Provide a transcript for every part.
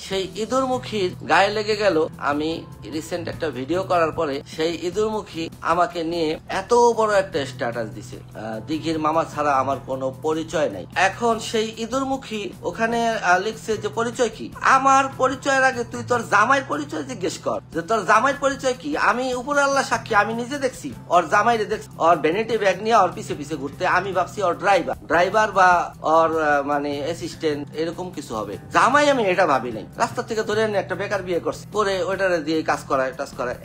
সেই ইঁদুরমুখীর গায়ে লেগে গেল। আমি রিসেন্ট একটা ভিডিও করার পরে সেই ইঁদুরমুখী আমাকে নিয়ে এত বড় একটা স্ট্যাটাস দিছে, দিঘির মামা ছাড়া আমার কোনো পরিচয় নাই। এখন সেই ইঁদুরমুখী ওখানে লিখছে যে পরিচয় কি? আমার পরিচয়ের আগে তুই তোর জামাইয়ের পরিচয় জিজ্ঞেস কর যে তোর জামাইয়ের পরিচয় কি। আমি উপরে আল্লাহ সাক্ষী, আমি নিজে দেখছি ওর জামাইরে দেখছি, ওর ভ্যানিটি ব্যাগ নিয়ে ওর পিছে পিছে ঘুরতে। আমি ভাবছি ওর ড্রাইভার বা ওর মানে অ্যাসিস্ট্যান্ট এরকম কিছু হবে। জামাই আমি এটা ভাবি নাই। রাস্তা থেকে ধরে এনে একটা বেকার বিয়ে করছে, পরে ওইটারে দিয়ে কাজ করায়।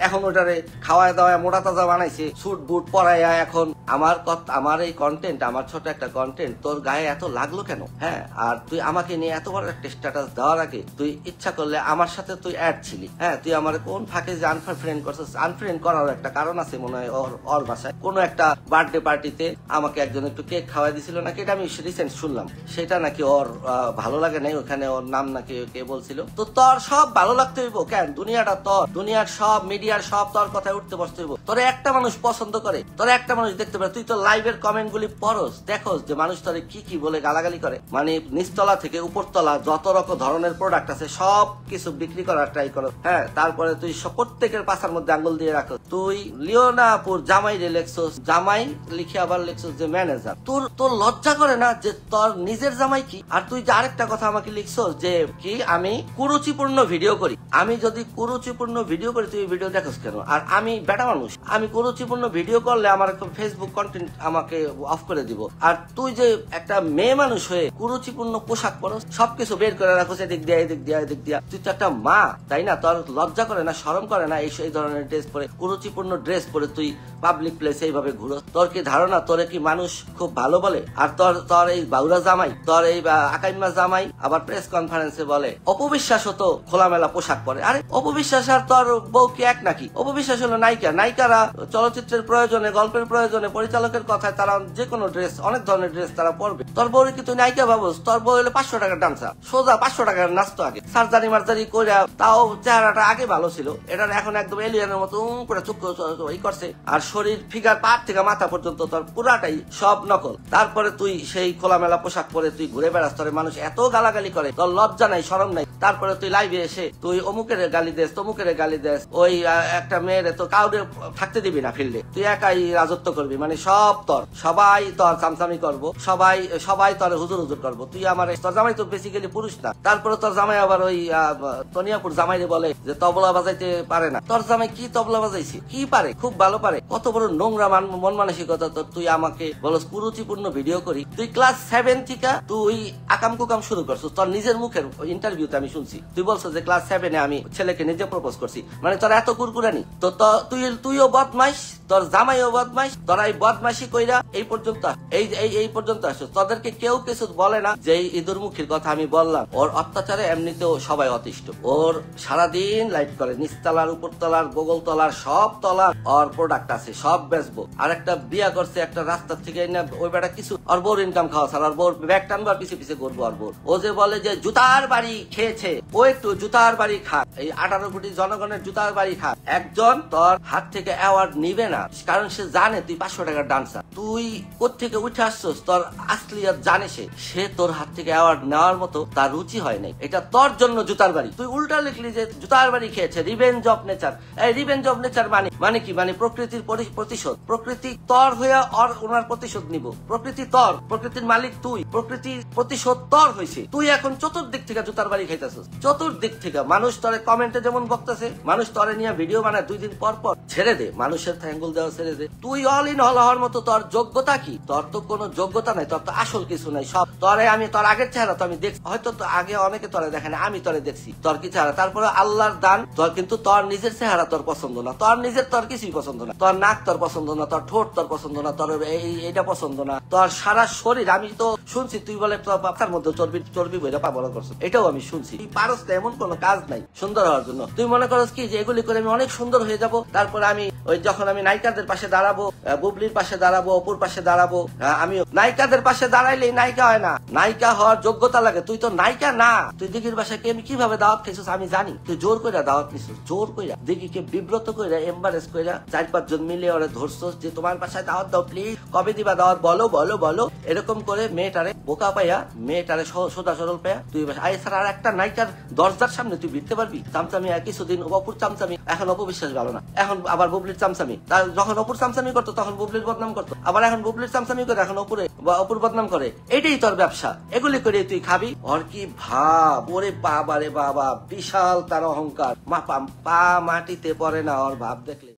এখন ওইটারে খাওয়ায় দাওয়ায় মোটা তাজা বানাইছে, স্যুট বুট পরাইয়া। এখন আমার এই কন্টেন্ট, আমার ছোট একটা কন্টেন্ট তোর গায়ে এত লাগলো কেন? হ্যাঁ, আর তুই আমাকে নিয়ে এত বড় একটা স্ট্যাটাস দেওয়ার আগে তুই ইচ্ছা করলে আমার সাথে তুই অ্যাড ছিলি। হ্যাঁ, তুই আমার কোন ফাঁকে যে আনফ্রেন্ড করছিস? আনফ্রেন্ড করার একটা কারণ আছে মনে হয়। ওর বাসায় কোনো একটা বার্থডে পার্টিতে আমাকে একজন একটু কেক খাওয়াই দিছিল নাকি, এটা আমি রিসেন্ট শুনলাম। সেটা নাকি ওর ভালো লাগে নাই, ওখানে ওর নাম নাকি কে বলছিল। তো তোর সব ভালো লাগতে হইব কেন? দুনিয়াটা তোর, দুনিয়ার সব মিডিয়ার সব তোর কথায় উঠতে বসতে হইব। তোর একটা মানুষ পছন্দ করে, তোর একটা মানুষ দেখতে পারে। তুই তো লাইভের কমেন্ট গুলি পড়স, দেখোস যে মানুষ তোরে কি কি বলে গালাগালি করে। মানে নিচতলা থেকে উপরতলা যত রকম ধরনের প্রোডাক্ট আছে সব কিছু বিক্রি করার ট্রাই করো। হ্যাঁ, তারপরে তুই প্রত্যেকের পাশার মধ্যে আঙ্গুল দিয়ে রাখো। তুই লিওনাপুর জামাই রে লেখছস, জামাই লিখে আবার লেখছস যে ম্যানেজার। তোর লজ্জা করে না যে তোর নিজের জামাই কি? আর তুই যে আরেকটা কথা আমাকে লিখছস যে কি আমি কুরুচিপূর্ণ ভিডিও করি। আমি যদি কুরুচিপূর্ণ ভিডিও করি তুই ভিডিও দেখোস কেন? আর আমি বেটা মানুষ, আমি কুরুচিপূর্ণ ভিডিও করলে আমার ফেসবুক কন্টেন্ট আমাকে অফ করে দিব। আর তুই যে একটা মেয়ে মানুষ হয়ে কুরুচিপূর্ণ পোশাক পরস, সবকিছু বের করে রাখোস, এদিক দিয়া এদিক দিয়া এদিক দিয়া। তুই তো একটা মা, তাই না? তোর লজ্জা করে না, শরম করে না এই ধরনের ড্রেস পরে, কুরুচিপূর্ণ ড্রেস পরে তুই পাবলিক প্লেসে এইভাবে ঘুরো? তোর কি ধারণা তোরে কি মানুষ খুব ভালো বলে? আর তোর এই বাউরা জামাই, তোর এই আকাইমা জামাই আবার প্রেস কনফারেন্সে বলে অপবিশ্বাস হতো খোলামেলা পোশাক পরে। আরে অপবিশ্বাস আর তোর বউ কি এক নাকি? অপবিশ্বাস হলো নায়িকারা চলচ্চিত্রের প্রয়োজনে, গল্পের প্রয়োজনে, পরিচালকের কথায় তারা যে কোনো ড্রেস, অনেক ধরনের ড্রেস তারা পরবে। তোর বউ কি তুই নায়িকা ভাবস? তোর বউ হলে 500 টাকার ডান্সার, সোজা 500 টাকার নাচতো আগে, সার্জারি মার্জারি করে। তাও চেহারাটা আগে ভালো ছিল, এটা এখন একদম এলিয়ানের মতো করে চুপ করছে। আর শরীর ফিগার পা থেকে মাথা পর্যন্ত তোর পুরাটাই সব নকল। তারপরে তুই সেই খোলামেলা পোশাক পরে তুই ঘুরে বেড়াস, তোর মানুষ এত গালাগালি করে, তোর লজ্জা নাই, শরম নাই। তারপরে তুই লাইভে এসে তুই অমুকের গালি দেস, তমুকের গালি দেস। ওই একটা মেয়ের তো কাউরে থাকতে দিবি না ফিল্ডে, তুই একাই রাজত্ব করবি। মানে সব তোর, সবাই তোর চামচামি করবো, সবাই তোর হুজুর করবো। তুই আমার তোর জামাই তো বেসিক্যালি পুরুষ না। তারপরে তোর জামাই আবার ওই তনিয়াপুর জামাইরে বলে যে তবলা বাজাইতে পারে না। তোর জামাই কি তবলা বাজাইছি? কি পারে? খুব ভালো পারে। কত বড় নোংরা মন মানসিকতা তোর! তুই আমাকে বলস কুরুচিপূর্ণ ভিডিও করি। তুই ক্লাস 7 থেকে তুই আকাম কুকাম শুরু করছিস। তোর নিজের মুখের ইন্টারভিউতে আমি শুনছি তুই বলছো যে ক্লাস 7-এ আমি ছেলেকে নিজে প্রপোজ করছি। মানে তোর এত কুরকুরানি তো তুইও বদমাইশ, তোর জামাইও বদমাইশ। তোরা এই বদমাইশি কইরা এই পর্যন্ত আসছো। তোদেরকে কেউ কিছু বলে না যে এই ইঁদুরমুখীর কথা আমি বললাম। ওর অত্যাচারে এমনিতেও সবাই অতিষ্ঠ। ওর সারাদিন লাইভ করে, নিচতলার, উপরতলার, বগলতলার, সব তলার ওর প্রোডাক্ট আছে, সব বেচবো। আর একটা বিয়া করছে একটা রাস্তার থেকে, ওই বেটা কিছু ওর বউর ইনকাম খাওয়া ছাড়া, ওর বউর ব্যাগ টানবার পিছে পিছে করবো। ওর বউর ও যে বলে যে জুতার বাড়ি খেয়েছে, ও একটু জুতার বাড়ি খাক, এই 18 কোটি জনগণের জুতার বাড়ি খাক। একজন তোর হাত থেকে অ্যাওয়ার্ড নিবে না, কারণ সে জানে তুই 500 টাকার ডান্সার। তুই কোত্থেকে উঠে আসছস, তোর আসলিয়াত জানে সে তোর হাত থেকে অ্যাওয়ার্ড নেওয়ার মতো তার রুচি হয় নাই। এটা তোর জন্য জুতার বাড়ি। তুই উল্টা লিখলি যে জুতার বাড়ি খেয়েছে, রিভেঞ্জ অফ নেচার। এই রিভেঞ্জ অফ নেচার মানে কি? মানে প্রকৃতির প্রতিশোধ। প্রকৃতি তোর হয়ে ওনার প্রতিশোধ নিব। প্রকৃতি তোর, প্রকৃতির মালিক তুই, প্রকৃতির প্রতিশোধ তোর হয়েছে। তুই এখন চতুর্দিক থেকে জুতার বাড়ি খাইতেছিস, চতুর্দিক থেকে। মানুষ তোরে কমেন্টে যেমন বকতেছে, মানুষ তোরে নিয়ে ভিডিও বানায় 2 দিন পর পর। ছেড়ে দে, মানুষের আঙ্গুল দেওয়া ছেড়ে দে। তুই অল ইন অল হওয়ার মতো তোর যোগ্যতা কি? তোর তো কোনো যোগ্যতা নাই, তোর তো আসল কিছু নাই। সব তোরে আমি, তোর আগের চেহারা তো আমি দেখছি, হয়তো তো আগে অনেকে তোরে দেখে না, আমি তোরে দেখছি তোর কি চেহারা। তারপরে আল্লাহর দান তোর, কিন্তু তোর নিজের চেহারা তোর পছন্দ না। তোর কিছুই পছন্দ না। তোর নাক তোর পছন্দ না, তোর ঠোঁট তোর পছন্দ না, তোর এইটা পছন্দ না, তোর সারা শরীর। আমি তো শুনছি তুই বলে তোর বাচ্চার মধ্যে চর্বি বইটা পাবলা করছো, এটাও আমি শুনছি। তুই পারস না, এমন কোনো কাজ নাই সুন্দর হওয়ার জন্য। তুই মনে করস কি যে এগুলি করে আমি অনেক সুন্দর হয়ে যাব। তারপরে আমি ওই যখন আমি নায়িকাদের পাশে দাঁড়াবো, বুবলির পাশে দাঁড়াবো, অপুর পাশে দাঁড়াবো, আমি নায়িকাদের পাশে দাঁড়াইলেই নায়িকা হয় না, নায়িকা হওয়ার যোগ্যতা লাগে। তুই তো নায়িকা না। তুই দিঘির বাসায় আমি কিভাবে দাওয়াত খাইছিস আমি জানি। তুই জোর কইরা দাওয়াত নিছিস, জোর কইরা দিঘিকে বিব্রত কইরা, এম্বারেস কইরা 4-5 জন মিলে ওরা ধরছস যে তোমার বাসায় দাওয়াত দাও প্লিজ, কবে দিবা দাওয়াত, বলো। এরকম করে মেয়েটারে বোকা পাইয়া, মেয়েটারে সোজা সরল পাইয়া তুই আই ছাড়া আর একটা নাই। আমেরিকার দরজার সামনে তুই ভিড়তে পারবি? চামচামি কিছুদিন অপুর চামচামি, এখন অপবিশ্বাস ভালো না, এখন আবার বুবলির চামচামি। যখন অপুর চামচামি করতো তখন বুবলির বদনাম করতো, আবার এখন বুবলির চামচামি করে এখন অপুর বদনাম করে। এটাই তোর ব্যবসা, এগুলি করে তুই খাবি। ওর কি ভাব, ওরে বাবা রে বাবা, বিশাল তার অহংকার, পা মাটিতে পড়ে না ওর ভাব দেখলে।